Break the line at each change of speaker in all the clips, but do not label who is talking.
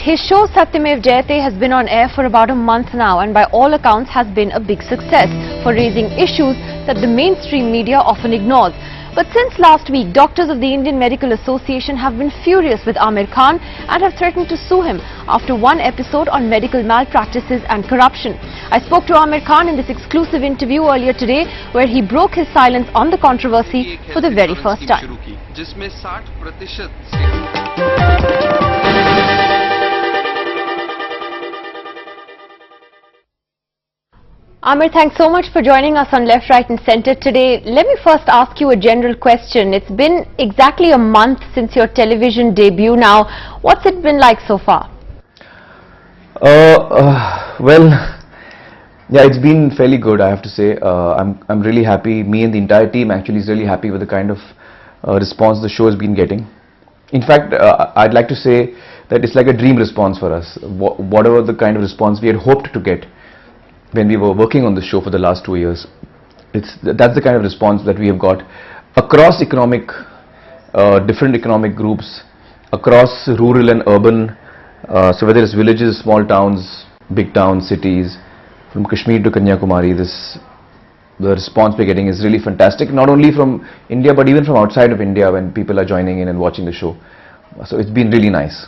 His show Satyamev Jayate has been on air for about a month now and by all accounts has been a big success for raising issues that the mainstream media often ignores. But since last week, doctors of the Indian Medical Association have been furious with Aamir Khan and have threatened to sue him after one episode on medical malpractices and corruption. I spoke to Aamir Khan in this exclusive interview earlier today where he broke his silence on the controversy for the very first time. Aamir, thanks so much for joining us on Left, Right and Centre today. Let me first ask you a general question. It's been exactly a month since your television debut now. What's it been like so far?
Well, yeah, it's been fairly good, I have to say. I'm really happy. Me and the entire team actually is really happy with the kind of response the show has been getting. In fact, I'd like to say that it's like a dream response for us. Whatever the kind of response we had hoped to get when we were working on the show for the last 2 years, that's the kind of response that we have got across different economic groups, across rural and urban, so whether it's villages, small towns, big towns, cities, from Kashmir to Kanyakumari, the response we're getting is really fantastic, not only from India but even from outside of India when people are joining in and watching the show. So it's been really nice.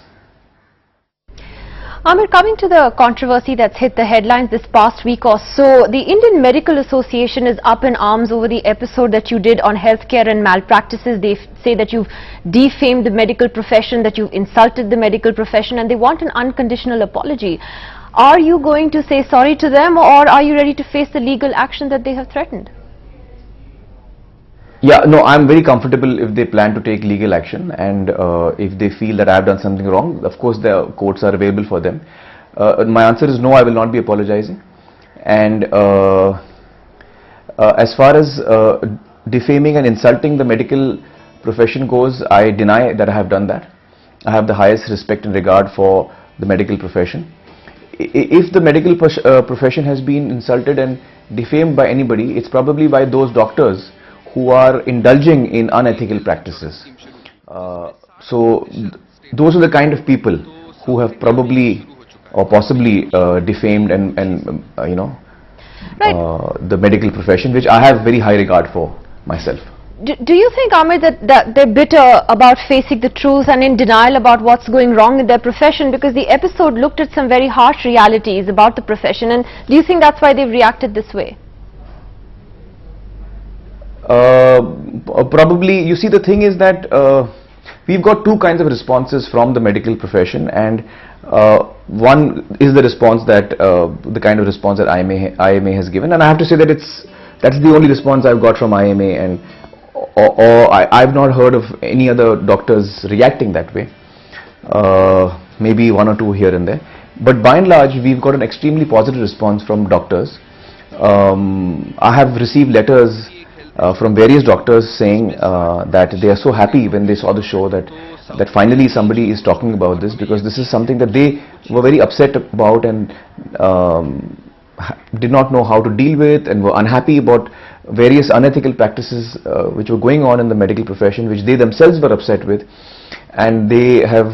Aamir, coming to the controversy that's hit the headlines this past week or so, the Indian Medical Association is up in arms over the episode that you did on healthcare and malpractices. They say that you've defamed the medical profession, that you've insulted the medical profession, and they want an unconditional apology. Are you going to say sorry to them, or are you ready to face the legal action that they have threatened?
Yeah, no, I'm very comfortable if they plan to take legal action, and if they feel that I have done something wrong, of course the courts are available for them. My answer is no, I will not be apologizing. And as far as defaming and insulting the medical profession goes, I deny that I have done that. I have the highest respect and regard for the medical profession. If the medical profession has been insulted and defamed by anybody, it's probably by those doctors who are indulging in unethical practices. So those are the kind of people who have probably or possibly defamed and the medical profession, which I have very high regard for myself.
Do you think, Aamir, that they're bitter about facing the truth and in denial about what's going wrong in their profession? Because the episode looked at some very harsh realities about the profession, and do you think that's why they've reacted this way?
Probably. You see, the thing is that we've got two kinds of responses from the medical profession, and one is the response that the kind of response that IMA has given, and I have to say that that's the only response I've got from IMA, and I've not heard of any other doctors reacting that way. Maybe one or two here and there, but by and large we've got an extremely positive response from doctors. I have received letters from various doctors saying that they are so happy when they saw the show that finally somebody is talking about this, because this is something that they were very upset about and did not know how to deal with, and were unhappy about various unethical practices which were going on in the medical profession, which they themselves were upset with, and they have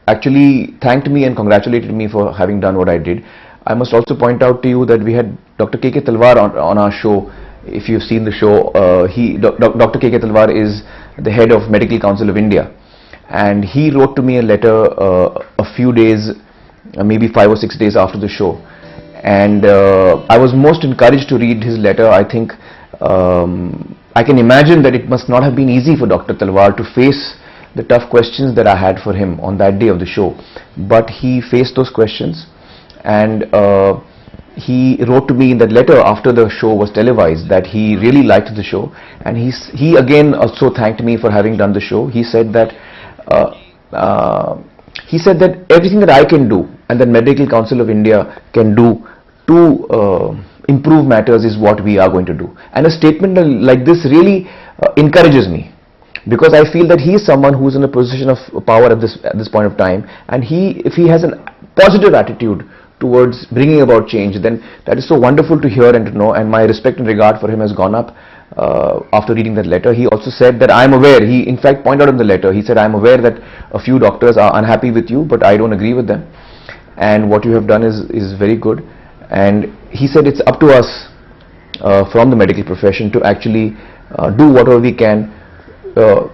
actually thanked me and congratulated me for having done what I did. I must also point out to you that we had Dr. K.K. Talwar on our show. If you've seen the show, Dr. K.K. Talwar is the head of Medical Council of India, and he wrote to me a letter a few days, maybe 5 or 6 days after the show, and I was most encouraged to read his letter. I think I can imagine that it must not have been easy for Dr. Talwar to face the tough questions that I had for him on that day of the show, but he faced those questions, and he wrote to me in that letter after the show was televised that he really liked the show, and he again also thanked me for having done the show. He said that everything that I can do and that Medical Council of India can do to improve matters is what we are going to do. And a statement like this really encourages me, because I feel that he is someone who is in a position of power at this point of time, and if he has a positive attitude towards bringing about change, then that is so wonderful to hear and to know, and my respect and regard for him has gone up after reading that letter. He also said that I am aware, he in fact pointed out in the letter, he said, I am aware that a few doctors are unhappy with you, but I don't agree with them, and what you have done is very good. And he said it's up to us from the medical profession to actually do whatever we can to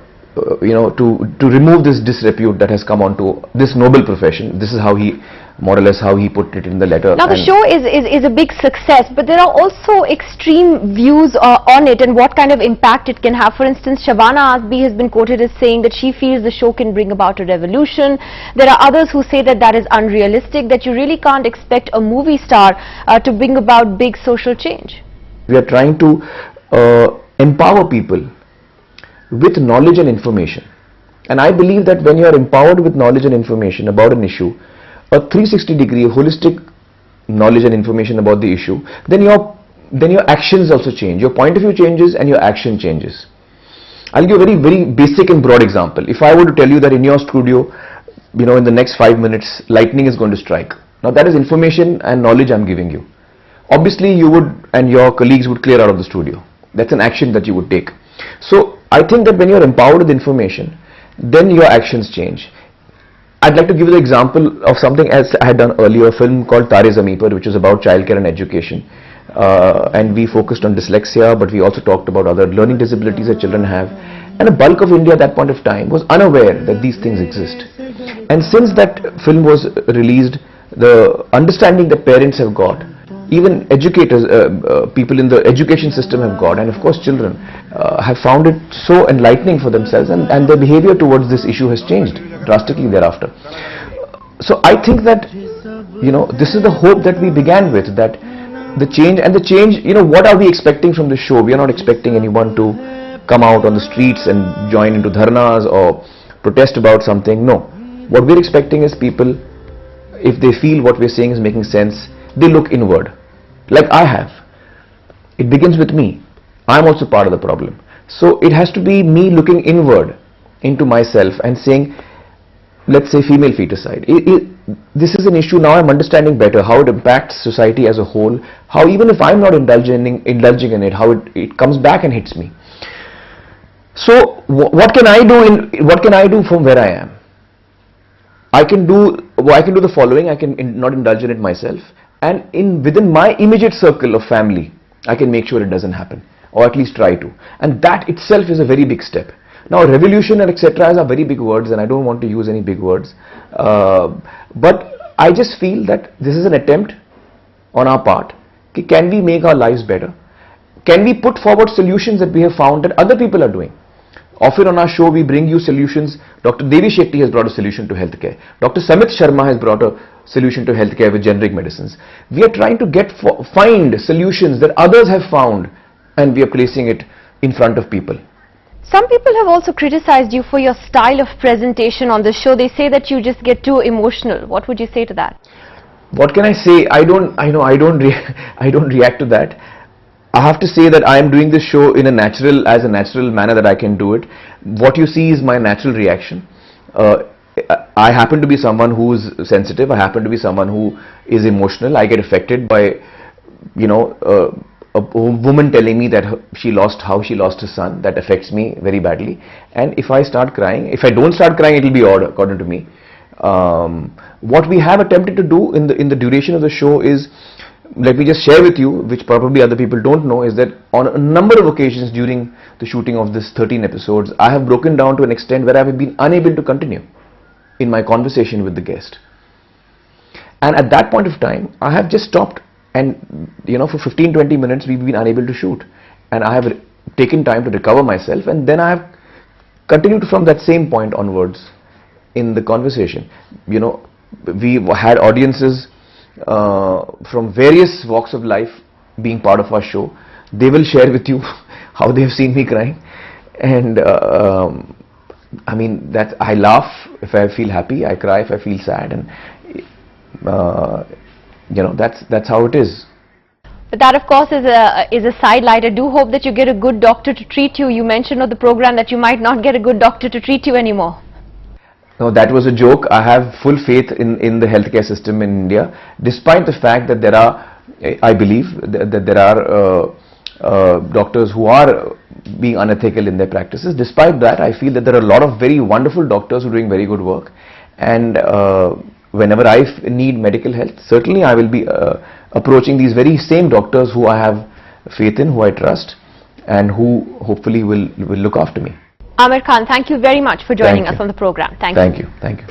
remove this disrepute that has come onto this noble profession. This is how he, more or less how he put it in the letter.
Now the show is a big success, but there are also extreme views on it and what kind of impact it can have. For instance, Shabana Azmi has been quoted as saying that she feels the show can bring about a revolution. There are others who say that that is unrealistic, that you really can't expect a movie star to bring about big social change.
We are trying to empower people with knowledge and information, and I believe that when you are empowered with knowledge and information about an issue, a 360-degree holistic knowledge and information about the issue, then your actions also change. Your point of view changes and your action changes. I'll give a very basic and broad example. If I were to tell you that in your studio, in the next 5 minutes lightning is going to strike, now that is information and knowledge I'm giving you. Obviously you would, and your colleagues would clear out of the studio. That's an action that you would take. So I think that when you're empowered with information, then your actions change. I'd like to give you the example of something else I had done earlier, a film called Tare Zameen Par, which was about childcare and education. And we focused on dyslexia, but we also talked about other learning disabilities that children have. And the bulk of India at that point of time was unaware that these things exist. And since that film was released, the understanding that parents have got, even educators, people in the education system have got, and of course children have found it so enlightening for themselves, and their behavior towards this issue has changed drastically thereafter. So I think that this is the hope that we began with, that the change, what are we expecting from the show? We are not expecting anyone to come out on the streets and join into dharnas or protest about something. No, what we're expecting is people, if they feel what we're saying is making sense, they look inward, like I have. It begins with me. I'm also part of the problem. So it has to be me looking inward into myself and saying, let's say female feticide. This is an issue now I'm understanding better, how it impacts society as a whole, how even if I'm not indulging in it, how it comes back and hits me. So what can I do from where I am? I can do the following. I can not indulge in it myself, and within my immediate circle of family, I can make sure it doesn't happen, or at least try to. And that itself is a very big step. Now, revolution and etc. are very big words, and I don't want to use any big words. But I just feel that this is an attempt on our part. Can we make our lives better? Can we put forward solutions that we have found that other people are doing? Often on our show we bring you solutions. Dr. Devi Shetty has brought a solution to healthcare. Dr. Samit Sharma has brought a solution to healthcare with generic medicines. We are trying to find solutions that others have found, and we are placing it in front of people.
Some people have also criticized you for your style of presentation on the show. They say that you just get too emotional. What would you say to that?
What can I say? I don't react to that. I have to say that I am doing this show in a natural manner that I can do it. What you see is my natural reaction. I happen to be someone who is sensitive. I happen to be someone who is emotional. I get affected by, a woman telling me that how she lost her son. That affects me very badly. And if I start crying, if I don't start crying, it will be odd according to me. What we have attempted to do in the duration of the show is, let me just share with you, which probably other people don't know, is that on a number of occasions during the shooting of this 13 episodes, I have broken down to an extent where I have been unable to continue in my conversation with the guest. And at that point of time, I have just stopped, and for 15-20 minutes we've been unable to shoot, and I have taken time to recover myself, and then I have continued from that same point onwards in the conversation. We had audiences from various walks of life being part of our show. They will share with you how they have seen me crying, and that I laugh if I feel happy, I cry if I feel sad, and that's how it is.
But that of course is a sidelight. I do hope that you get a good doctor to treat you. You mentioned on the program that you might not get a good doctor to treat you anymore.
No, that was a joke. I have full faith in the healthcare system in India, despite the fact that there are, I believe, that there are doctors who are being unethical in their practices. Despite that, I feel that there are a lot of very wonderful doctors who are doing very good work, and whenever I need medical help, certainly I will be approaching these very same doctors who I have faith in, who I trust, and who hopefully will look after me.
Aamir Khan, thank you very much for joining us on the program. Thank you.
Thank you.